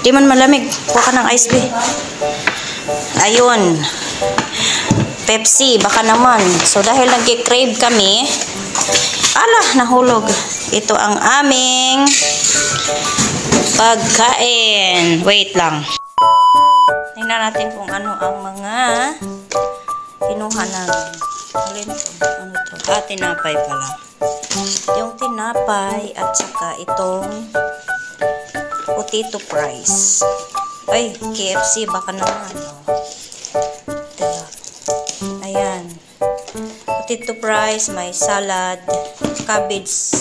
Di man malamig. Kuha ka ng ice, be. Ayun. Pepsi, baka naman. So, dahil nag-crave kami, nahulog. Ito ang aming pagkain. Wait lang. Tingnan natin kung ano ang mga kinuha namin. Ano to? Tinapay pala. Yung tinapay at saka itong potato fries. Ay, KFC baka naman. Ayan. Potato fries, may salad, cabbage.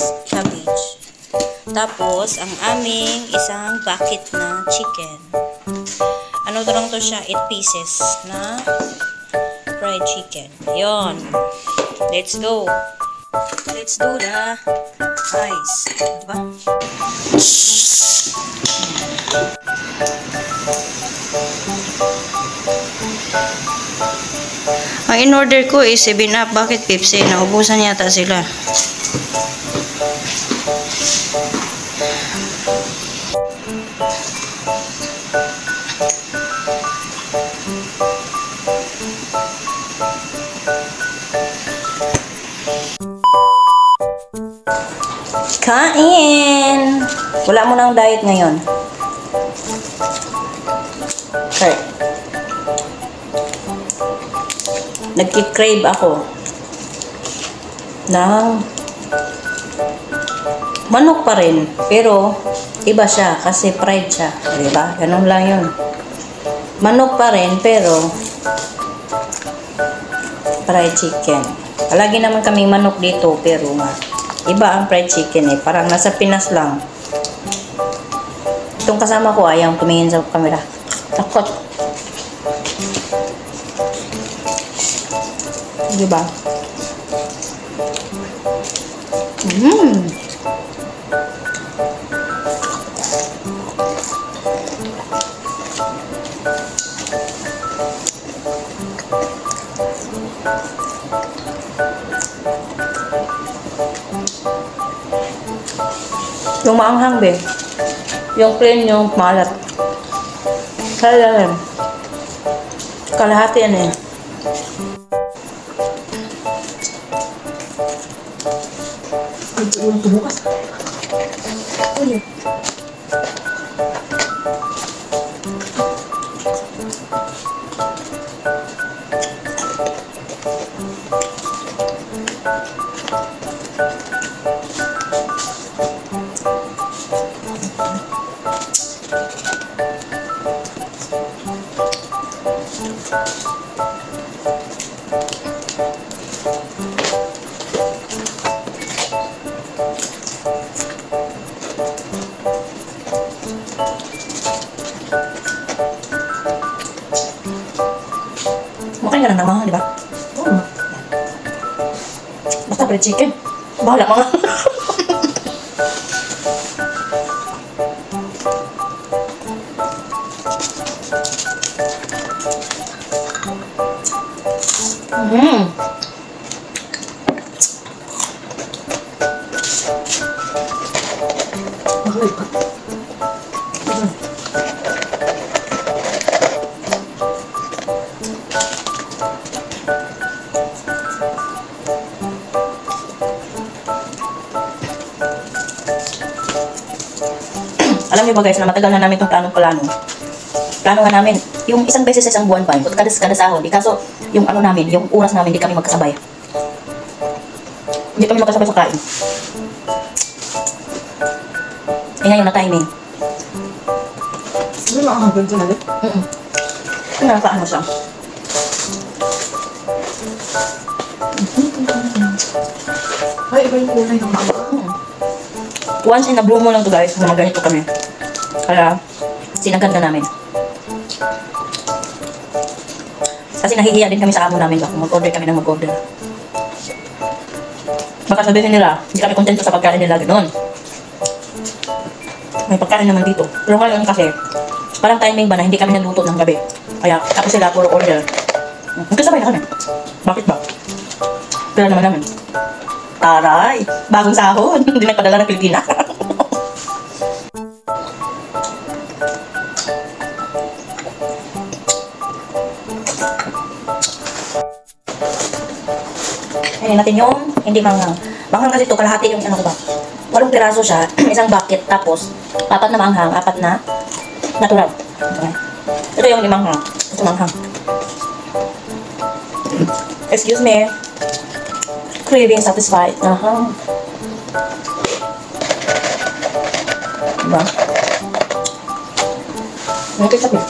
Tapos, ang aming isang bucket na chicken. Ano to lang to siya? 8 pieces na fried chicken. Yon. Let's go. Let's do the rice. Diba? Ang in-order ko is 7-Up. Bakit Pepsi? Naubusan yata sila. Kain! Wala mo ng diet ngayon. Okay. Nagki-crave ako ng manok pa rin, pero iba siya kasi fried siya. Diba? Ganun lang yun. Manok pa rin, pero fried chicken. Palagi naman kaming manok dito, pero iba ang fried chicken eh. Parang nasa Pinas lang. Itong kasama ko ayaw tumingin sa camera. Takot. Diba? Yung maanghang, be. Yung plain, yung malat. Kaya lang. Kalahati yan eh. Bukas. Makain ka na naman, di ba? Oo. Basta fried chicken. Bahala ka nga. Alam niyo ba guys, na matagal na namin itong plano nga namin. Yung isang beses sa isang buwan pa, kada sahod. Kaso, yung ano namin, yung oras namin, hindi kami magkasabay. Hindi kami magkasabay sa kain. Eh ngayon na timing. Ano lang ang ganito na ulit? Nakakaano siya. Ay, iba yung kulay ng mga. Once in a blue moon lang to guys, na ganito kami. Kaya, sinagad na namin. Kasi nahihiya din kami sa amo namin. Baka mag-order kami ng mag-order. Baka sabihin nila, hindi kami kontento sa pagkain nila, gano'n. May pagkain naman dito. Pero ngayon kasi, parang timing ba na hindi kami nagluto ng gabi. Kaya, tapos sila puro order. Magkasabay na kami. Bakit ba? Pero naman namin. Taray! Bagong sahod! Hindi nagpadala ng Pilipinas. kunin natin yung hindi manghang. Manghang kasi ito, kalahati yung ano ko ba. 8 piraso siya, isang bucket, tapos 4 na manghang, 4 na natural. Okay. Ito yung limanghang. Ito manghang. Excuse me. Craving satisfied. Diba? May ketchup eh.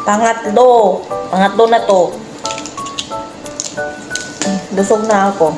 Pangatlo na to. Busog na ako.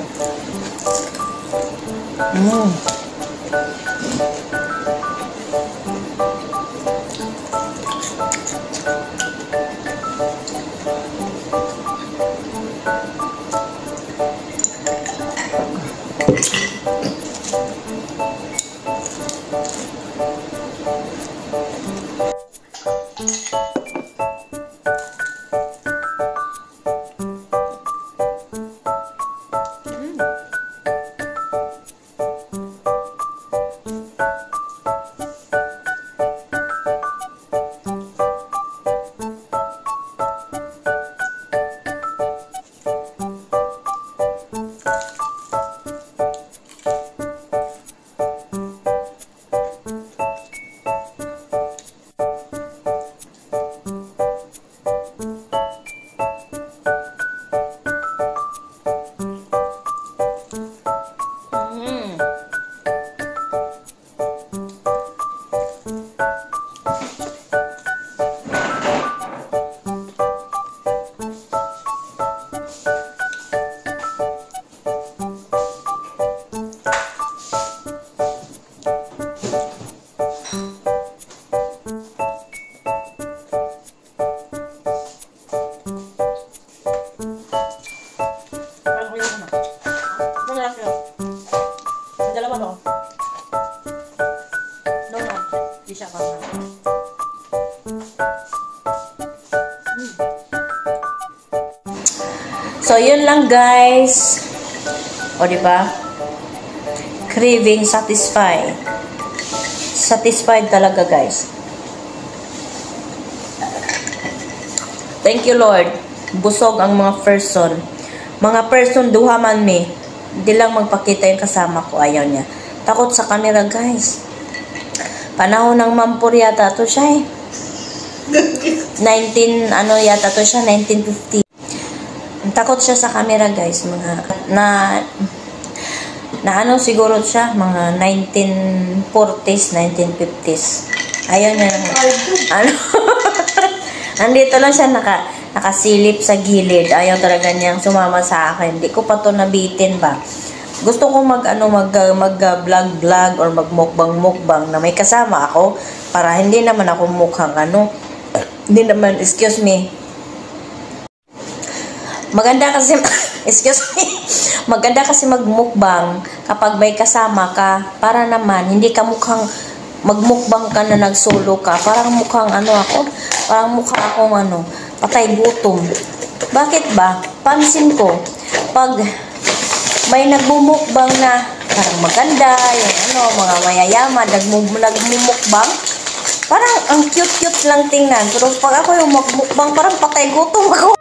So, yun lang guys. O, diba? Craving satisfied. Satisfied talaga guys. Thank you Lord. Busog ang mga person. Mga person duha man me. Hindi lang magpakita yung kasama ko. Ayaw niya. Takot sa camera guys. Panahon ng mampur yata to siya eh. 19 yata to siya, 1950. Takot siya sa camera guys, mga na siguro siya, mga 1940s, 1950s. Ayaw niya nandito lang siya nakasilip sa gilid. Ayaw talaga niyang sumama sa akin. Hindi ko pa to nabitin ba. Gusto ko mag vlog or mag mukbang na may kasama ako para hindi naman ako mukhang hindi naman, excuse me. Maganda kasi maganda kasi magmukbang kapag may kasama ka, para naman hindi ka mukhang magmukbang ka na nagsolo ka. Parang mukhang akong patay gutom. Bakit ba? Pansin ko pag may nagbumukbang na parang maganda, yung mga mayayaman nagmumukbang, parang ang cute lang tingnan. Pero pag ako yung magmukbang, parang patay gutom ako.